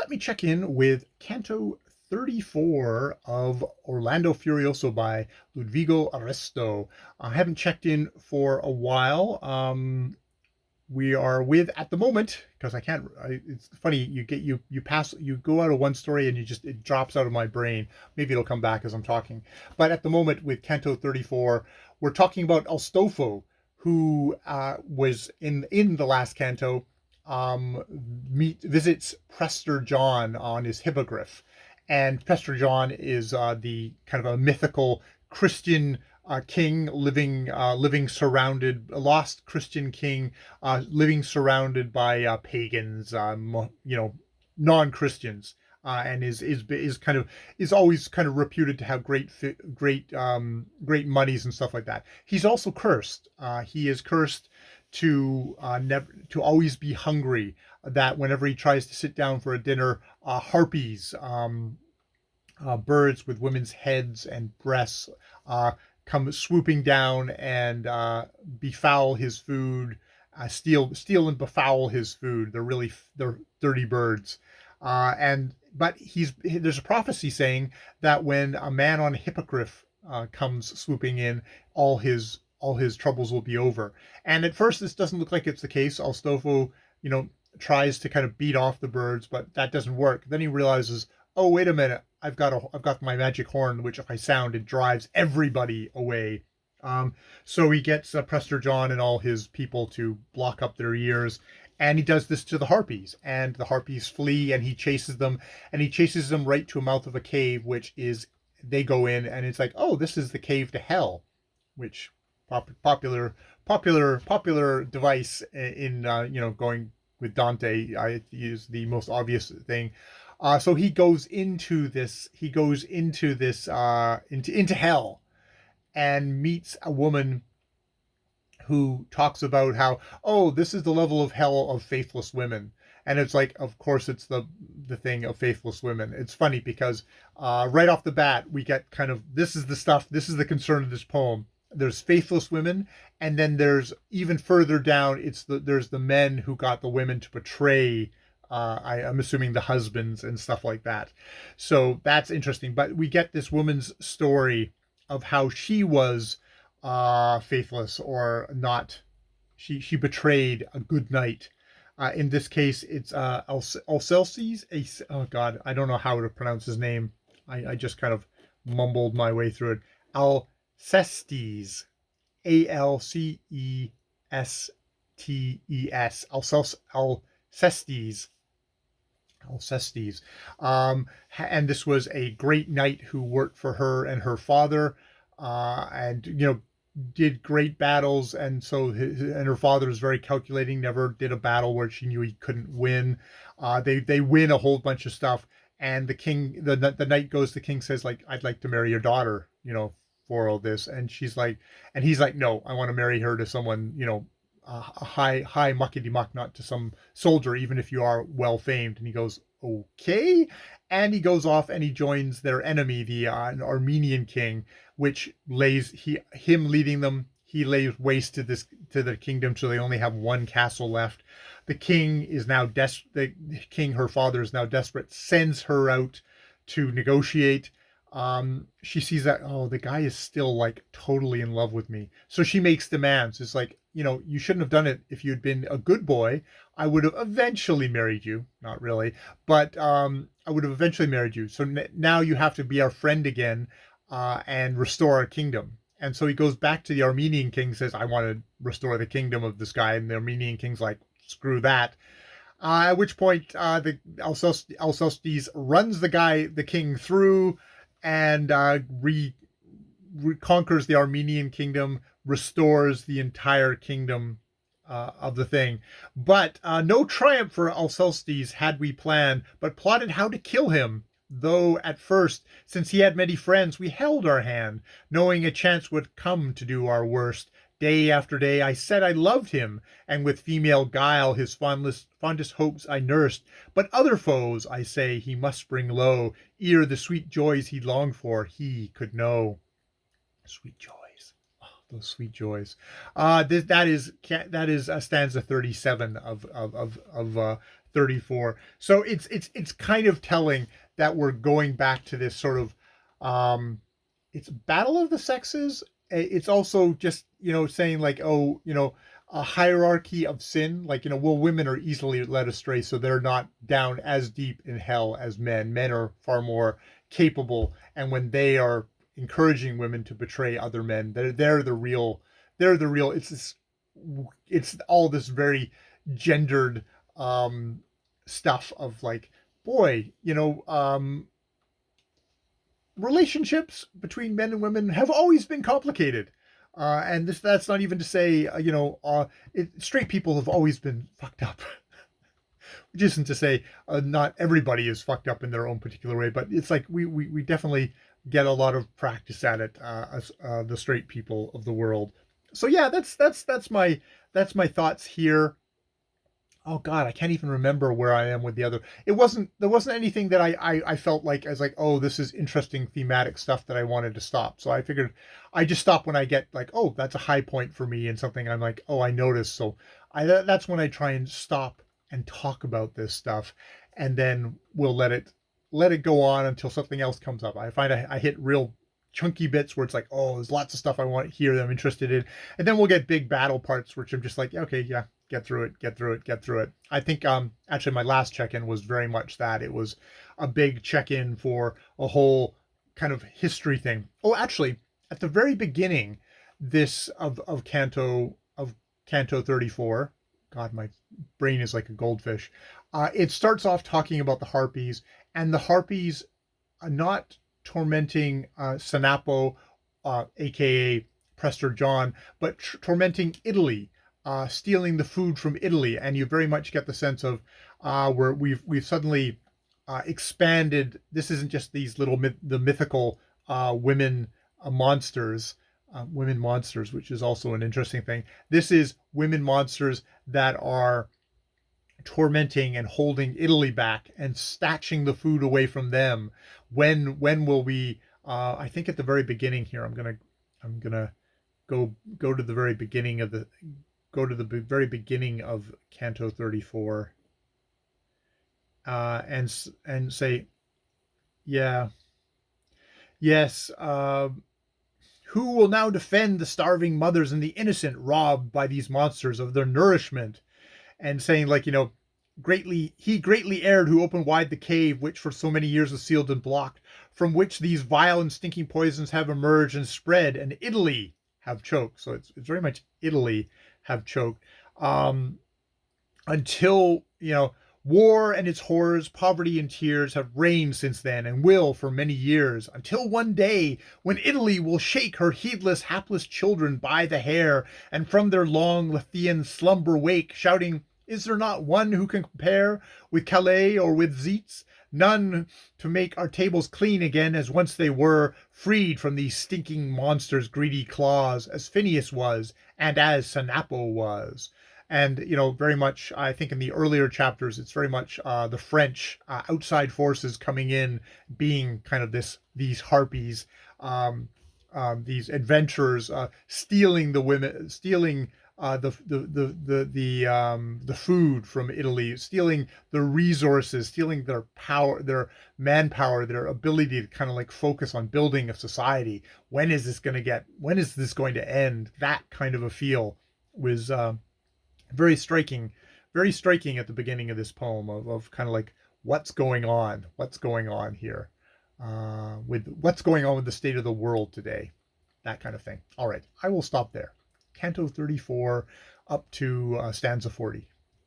let me check in with Canto 34 of Orlando Furioso by Ludvigo Arresto. I haven't checked in for a while. We are with at the moment because I can't. It's funny. You go out of one story and it drops out of my brain. Maybe it'll come back as I'm talking. But at the moment with Canto 34, we're talking about Astolfo, who was in the last canto. Visits Prester John on his hippogriff, and Prester John is the kind of a mythical Christian king living surrounded, a lost Christian king living surrounded by pagans, non-Christians, and is always kind of reputed to have great monies and stuff like that. He's also cursed. He is cursed to never to always be hungry. That whenever he tries to sit down for a dinner, harpies, birds with women's heads and breasts, come swooping down and befoul his food, steal and befoul his food. They're dirty birds, and but there's a prophecy saying that when a man on a hippogriff comes swooping in, all his troubles will be over. And at first, this doesn't look like it's the case. Astolfo, tries to kind of beat off the birds, but that doesn't work. Then he realizes, oh, wait a minute, I've got my magic horn, which if I sound, it drives everybody away. So he gets Prester John and all his people to block up their ears, and he does this to the harpies, and the harpies flee, and he chases them, right to a mouth of a cave, which is they go in, and it's like, oh, this is the cave to hell, which popular device in going with Dante. I use the most obvious thing. So he goes into this. Into hell, and meets a woman who talks about how, oh, this is the level of hell of faithless women. And it's like, of course, it's the thing of faithless women. It's funny because right off the bat, we get kind of, this is the concern of this poem. There's faithless women, and then there's even further down, there's the men who got the women to betray, I'm assuming the husbands and stuff like that. So that's interesting. But we get this woman's story of how she was faithless or not. She betrayed a good knight. In this case, it's Alcelses. Oh God, I don't know how to pronounce his name. I just kind of mumbled my way through it. Alcestes, Alcestes, Alcestes. Alcestes. And this was a great knight who worked for her and her father, and did great battles. And so and her father was very calculating, never did a battle where she knew he couldn't win. They win a whole bunch of stuff, and the king, the knight goes. The king says, like, I'd like to marry your daughter, for all this. And he's like, no, I want to marry her to someone, a high muckety muck, not to some soldier, even if you are well famed. And he goes, okay. And he goes off and he joins their enemy, the an Armenian king, which him leading them. He lays waste to the kingdom, so they only have one castle left. The king is now the king, her father, is now desperate, sends her out to negotiate. She sees that, oh, the guy is still like totally in love with me. So she makes demands. It's like, you shouldn't have done it if you'd been a good boy. I would have eventually married you. Not really, but I would have eventually married you. So now you have to be our friend again, and restore our kingdom. And so he goes back to the Armenian king, says, I want to restore the kingdom of this guy. And the Armenian king's like, screw that. At which point, the Alcestes runs the king through, and conquers the Armenian kingdom, restores the entire kingdom of the thing. But no triumph for Alcestes had we planned, but plotted how to kill him. Though at first, since he had many friends, we held our hand, knowing a chance would come to do our worst. Day after day I said I loved him, and with female guile his fondest hopes I nursed. But other foes, I say, he must bring low, ere the sweet joys he longed for he could know. Sweet joys. Oh, those sweet joys. That is stanza 37 of 34. So it's kind of telling that we're going back to this sort of um it's battle of the sexes. It's also just, saying like, oh, a hierarchy of sin, like, well, women are easily led astray, so they're not down as deep in hell as men. Men are far more capable, and when they are encouraging women to betray other men, they're the real it's all this very gendered stuff of like, boy, relationships between men and women have always been complicated. And that's not even to say, straight people have always been fucked up. Which isn't to say not everybody is fucked up in their own particular way, but it's like we definitely get a lot of practice at it, as the straight people of the world. So yeah, that's my thoughts here. Oh God, I can't even remember where I am with the other. There wasn't anything that I felt like I was like, oh, this is interesting thematic stuff that I wanted to stop. So I figured I just stop when I get like, oh, that's a high point for me and something I'm like, oh, I noticed. So that's when I try and stop and talk about this stuff, and then we'll let it go on until something else comes up. I find I hit real chunky bits where it's like, oh, there's lots of stuff I want here that I'm interested in, and then we'll get big battle parts, which I'm just like, okay, yeah, get through it, get through it, get through it. I think actually my last check-in was very much that. It was a big check-in for a whole kind of history thing. Oh, actually, at the very beginning, this of Canto 34. God, my brain is like a goldfish. It starts off talking about the harpies, and the harpies are not tormenting Sanapo, aka Prester John, but tormenting Italy, stealing the food from Italy, and you very much get the sense of where we've suddenly expanded. This isn't just these the mythical women women monsters, which is also an interesting thing. This is women monsters that are tormenting and holding Italy back and snatching the food away from them. When will we? I think at the very beginning here. I'm gonna go to the very beginning of very beginning of Canto 34, and say, yeah, yes. Who will now defend the starving mothers and the innocent robbed by these monsters of their nourishment? And saying like, greatly erred who opened wide the cave which for so many years was sealed and blocked, from which these vile and stinking poisons have emerged and spread, and Italy have choked. So it's very much Italy have choked, until war and its horrors, poverty and tears have reigned since then, and will for many years, until one day when Italy will shake her heedless, hapless children by the hair, and from their long Lethean slumber wake, shouting, is there not one who can compare with Calais or with Zeitz? None to make our tables clean again as once they were, freed from these stinking monsters' greedy claws, as Phineas was, and as Sanapo was. And very much, I think in the earlier chapters, it's very much the French outside forces coming in, being kind of these harpies, these adventurers, stealing the women, stealing the food from Italy, stealing the resources, stealing their power, their manpower, their ability to kind of like focus on building a society. When is this going to end? That kind of a feel was very striking, very striking at the beginning of this poem of kind of like what's going on here, with what's going on with the state of the world today, that kind of thing. All right, I will stop there. Canto 34 up to stanza 40.